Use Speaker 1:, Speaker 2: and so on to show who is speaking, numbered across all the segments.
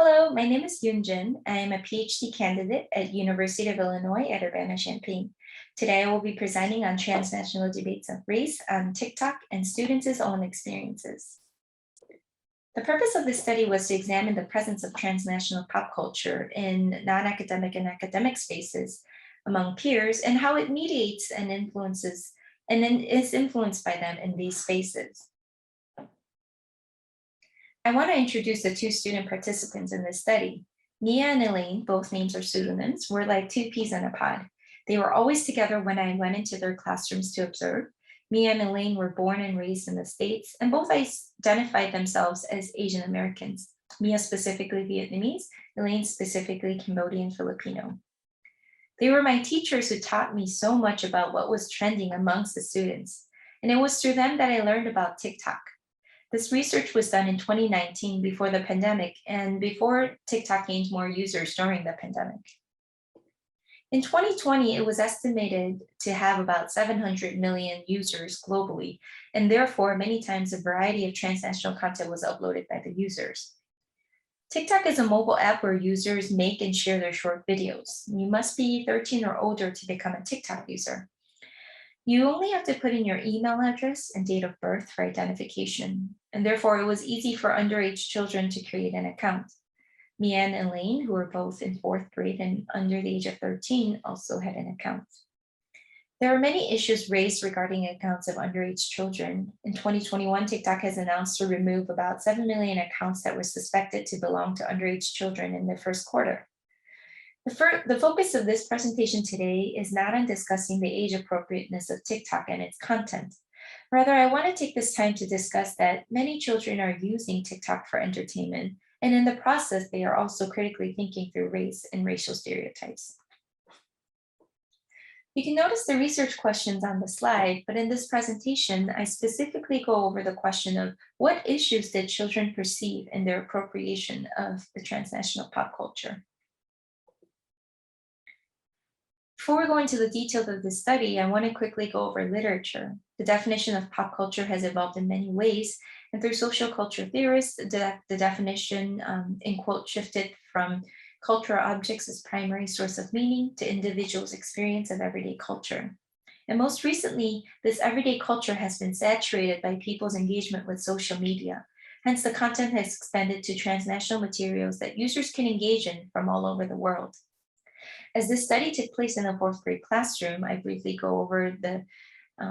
Speaker 1: Hello, my name is Yoonjin. I am a PhD candidate at University of Illinois at Urbana, Champaign. Today, I will be presenting on transnational debates of race on TikTok and students' own experiences. The purpose of this study was to examine the presence of transnational pop culture in non-academic and academic spaces among peers and how it mediates and influences and then is influenced by them in these spaces. I want to introduce the two student participants in this study. Mia and Elaine, both names are pseudonyms, were like two peas in a pod. They were always together when I went into their classrooms to observe. Mia and Elaine were born and raised in the States, and both identified themselves as Asian Americans. Mia specifically Vietnamese, Elaine specifically Cambodian Filipino. They were my teachers who taught me so much about what was trending amongst the students, and it was through them that I learned about TikTok. This research was done in 2019 before the pandemic and before TikTok gained more users during the pandemic. In 2020, it was estimated to have about 700 million users globally, and therefore many times a variety of transnational content was uploaded by the users. TikTok is a mobile app where users make and share their short videos. You must be 13 or older to become a TikTok user. You only have to put in your email address and date of birth for identification, and therefore it was easy for underage children to create an account. Mia and Elaine, who were both in fourth grade and under the age of 13, also had an account. There are many issues raised regarding accounts of underage children. In 2021, TikTok has announced to remove about 7 million accounts that were suspected to belong to underage children in the first quarter. The focus of this presentation today is not on discussing the age appropriateness of TikTok and its content. Rather, I want to take this time to discuss that many children are using TikTok for entertainment, and in the process, they are also critically thinking through race and racial stereotypes. You can notice the research questions on the slide, but in this presentation, I specifically go over the question of what issues did children perceive in their appropriation of the transnational pop culture. Before we go into the details of this study, I want to quickly go over literature. The definition of pop culture has evolved in many ways, and through social culture theorists, the definition, in quote, shifted from cultural objects as primary source of meaning to individuals' experience of everyday culture. And most recently, this everyday culture has been saturated by people's engagement with social media. Hence, the content has expanded to transnational materials that users can engage in from all over the world. As this study took place in a fourth grade classroom, I briefly go over the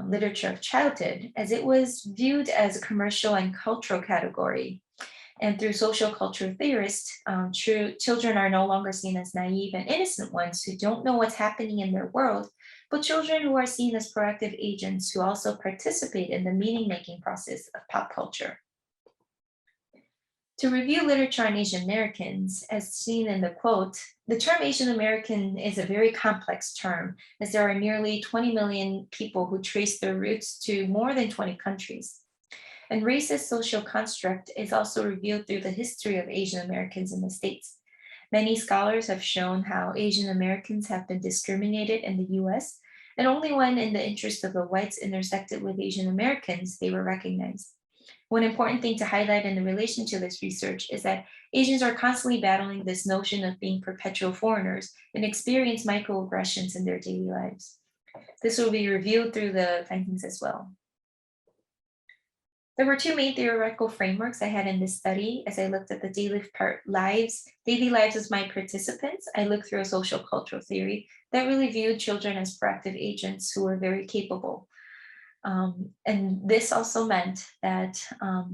Speaker 1: literature of childhood, as it was viewed as a commercial and cultural category. And through social culture theorists, children are no longer seen as naive and innocent ones who don't know what's happening in their world, but children who are seen as proactive agents who also participate in the meaning-making process of pop culture. To review literature on Asian Americans, as seen in the quote, the term Asian American is a very complex term, as there are nearly 20 million people who trace their roots to more than 20 countries. And race as social construct is also revealed through the history of Asian Americans in the States. Many scholars have shown how Asian Americans have been discriminated in the US, and only when in the interest of the whites intersected with Asian Americans, they were recognized. One important thing to highlight in relation to this research is that Asians are constantly battling this notion of being perpetual foreigners and experience microaggressions in their daily lives. This will be reviewed through the findings as well. There were two main theoretical frameworks I had in this study. As I looked at the daily lives as my participants, I looked through a social cultural theory that really viewed children as proactive agents who were very capable. And this also meant that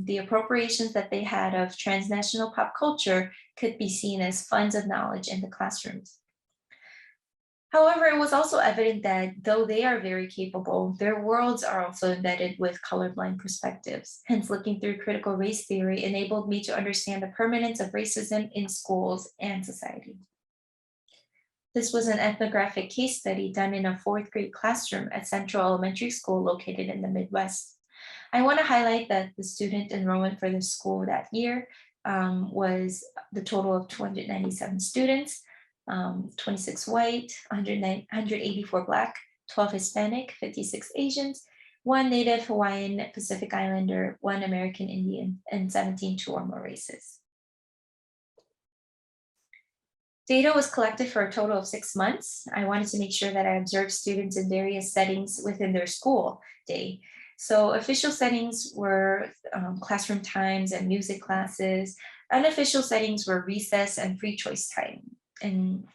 Speaker 1: the appropriations that they had of transnational pop culture could be seen as funds of knowledge in the classrooms. However, it was also evident that though they are very capable, their worlds are also embedded with colorblind perspectives. Hence, looking through critical race theory enabled me to understand the permanence of racism in schools and society. This was an ethnographic case study done in a fourth grade classroom at Central Elementary School located in the Midwest. I want to highlight that the student enrollment for the school that year was the total of 297 students, 26 white, 184 Black, 12 Hispanic, 56 Asians, 1 Native Hawaiian Pacific Islander, 1 American Indian, and 17 two or more races. Data was collected for a total of 6 months. I wanted to make sure that I observed students in various settings within their school day. So official settings were classroom times and music classes. Unofficial settings were recess and free choice time. And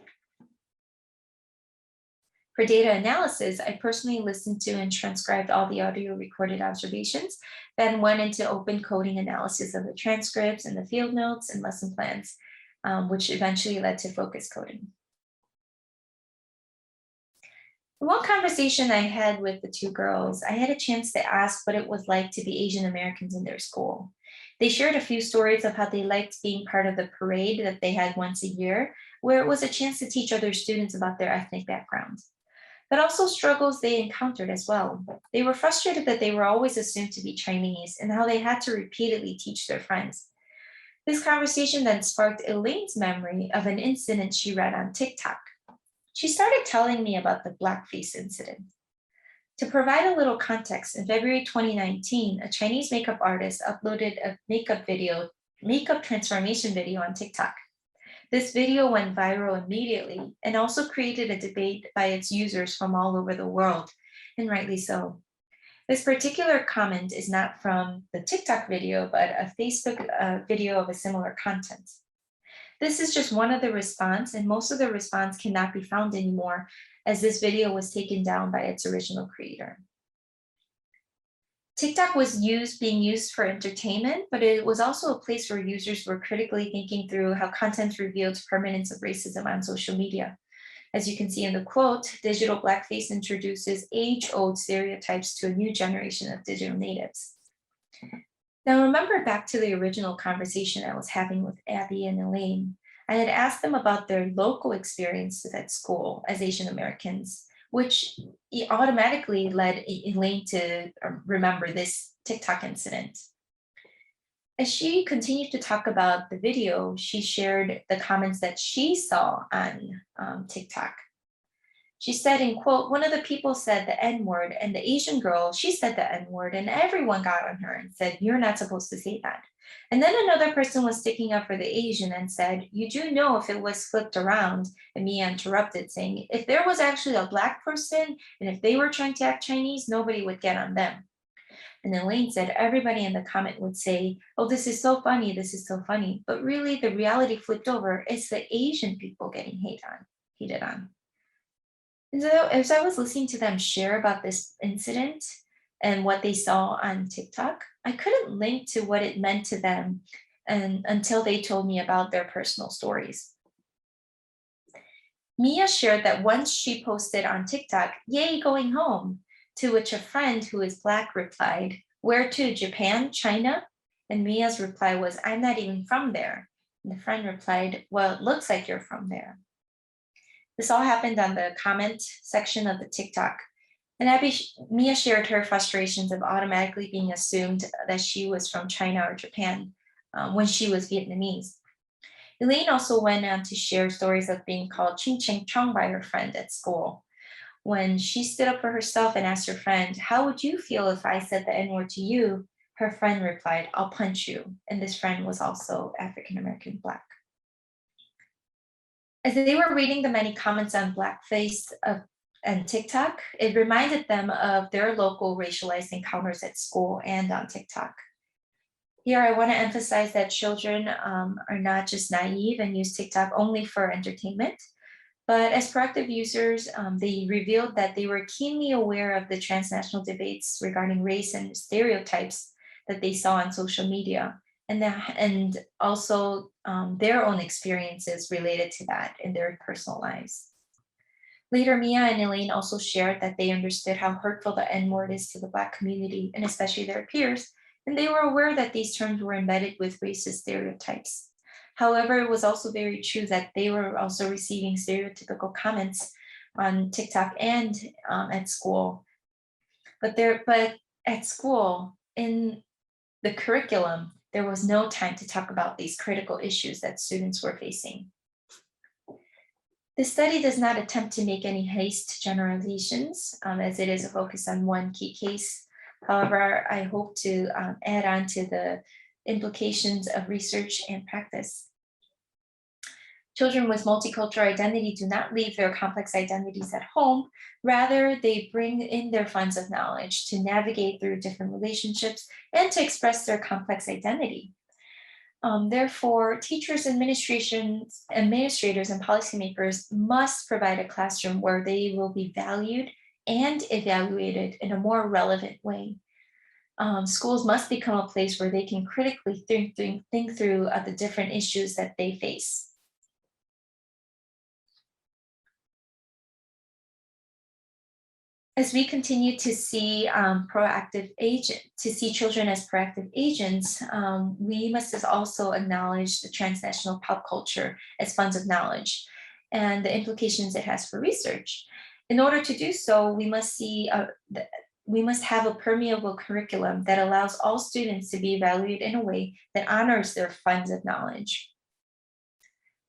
Speaker 1: for data analysis, I personally listened to and transcribed all the audio recorded observations, then went into open coding analysis of the transcripts and the field notes and lesson plans, which eventually led to focus coding. One conversation I had with the two girls, I had a chance to ask what it was like to be Asian Americans in their school. They shared a few stories of how they liked being part of the parade that they had once a year, where it was a chance to teach other students about their ethnic background, but also struggles they encountered as well. They were frustrated that they were always assumed to be Chinese and how they had to repeatedly teach their friends. This conversation then sparked Elaine's memory of an incident she read on TikTok. She started telling me about the blackface incident. To provide a little context, in February 2019, a Chinese makeup artist uploaded a makeup transformation video on TikTok. This video went viral immediately and also created a debate by its users from all over the world, and rightly so. This particular comment is not from the TikTok video, but a Facebook video of a similar content. This is just one of the response, and most of the response cannot be found anymore as this video was taken down by its original creator. TikTok was being used for entertainment, but it was also a place where users were critically thinking through how content revealed permanence of racism on social media. As you can see in the quote, digital blackface introduces age-old stereotypes to a new generation of digital natives. Now remember back to the original conversation I was having with Abby and Elaine. I had asked them about their local experiences at school as Asian Americans, which automatically led Elaine to remember this TikTok incident. As she continued to talk about the video, she shared the comments that she saw on TikTok. She said, in quote, one of the people said the N-word, and the Asian girl, she said the N-word, and everyone got on her and said, you're not supposed to say that. And then another person was sticking up for the Asian and said, you do know if it was flipped around, and Mia interrupted, saying, if there was actually a Black person, and if they were trying to act Chinese, nobody would get on them. And Elaine said, everybody in the comment would say, oh, this is so funny, this is so funny. But really, the reality flipped over, it's the Asian people getting hated on. And so as I was listening to them share about this incident and what they saw on TikTok, I couldn't link to what it meant to them until they told me about their personal stories. Mia shared that once she posted on TikTok, yay, going home, to which a friend who is Black replied, where to, Japan, China? And Mia's reply was, I'm not even from there. And the friend replied, well, it looks like you're from there. This all happened on the comment section of the TikTok. And Mia shared her frustrations of automatically being assumed that she was from China or Japan when she was Vietnamese. Elaine also went on to share stories of being called Ching Ching Chong by her friend at school. When she stood up for herself and asked her friend, how would you feel if I said the N-word to you? Her friend replied, I'll punch you. And this friend was also African-American Black. As they were reading the many comments on blackface and TikTok, it reminded them of their local racialized encounters at school and on TikTok. Here, I want to emphasize that children are not just naive and use TikTok only for entertainment, but as proactive users, they revealed that they were keenly aware of the transnational debates regarding race and stereotypes that they saw on social media, and also their own experiences related to that in their personal lives. Later, Mia and Elaine also shared that they understood how hurtful the N-word is to the Black community, and especially their peers, and they were aware that these terms were embedded with racist stereotypes. However, it was also very true that they were also receiving stereotypical comments on TikTok and at school. But at school, in the curriculum, there was no time to talk about these critical issues that students were facing. This study does not attempt to make any haste generalizations, as it is a focus on one key case. However, I hope to add on to the implications of research and practice. Children with multicultural identity do not leave their complex identities at home. Rather, they bring in their funds of knowledge to navigate through different relationships and to express their complex identity. Therefore, teachers, administrators, and policymakers must provide a classroom where they will be valued and evaluated in a more relevant way. Schools must become a place where they can critically think through the different issues that they face. As we continue to see children as proactive agents, we must also acknowledge the transnational pop culture as funds of knowledge and the implications it has for research. In order to do so, we must have a permeable curriculum that allows all students to be evaluated in a way that honors their funds of knowledge.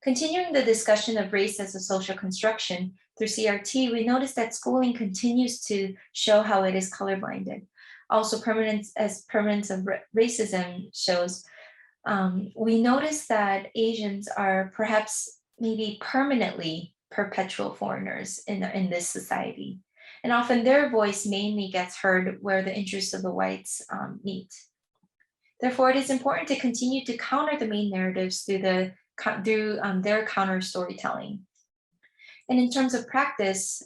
Speaker 1: Continuing the discussion of race as a social construction through CRT, we notice that schooling continues to show how it is colorblinded. Also, permanence of racism shows, we notice that Asians are perhaps maybe permanently perpetual foreigners in this society. And often their voice mainly gets heard where the interests of the whites meet. Therefore, it is important to continue to counter the main narratives through their counter storytelling. And in terms of practice,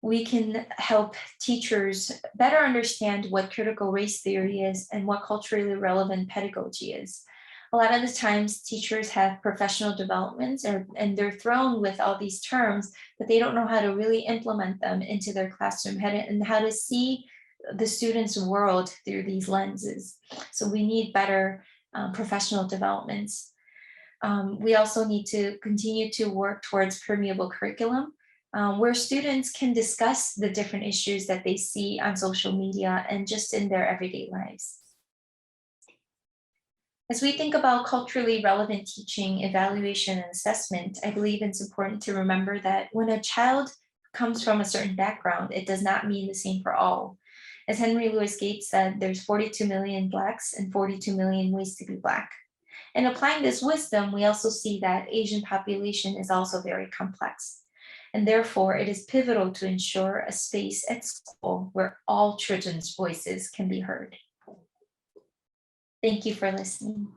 Speaker 1: we can help teachers better understand what critical race theory is and what culturally relevant pedagogy is. A lot of the times teachers have professional developments and they're thrown with all these terms, but they don't know how to really implement them into their classroom and how to see the students' world through these lenses. So we need better professional developments. We also need to continue to work towards permeable curriculum, where students can discuss the different issues that they see on social media and just in their everyday lives. As we think about culturally relevant teaching, evaluation, and assessment, I believe it's important to remember that when a child comes from a certain background, it does not mean the same for all. As Henry Louis Gates said, there's 42 million Blacks and 42 million ways to be Black. And applying this wisdom, we also see that Asian population is also very complex. And therefore, it is pivotal to ensure a space at school where all children's voices can be heard. Thank you for listening.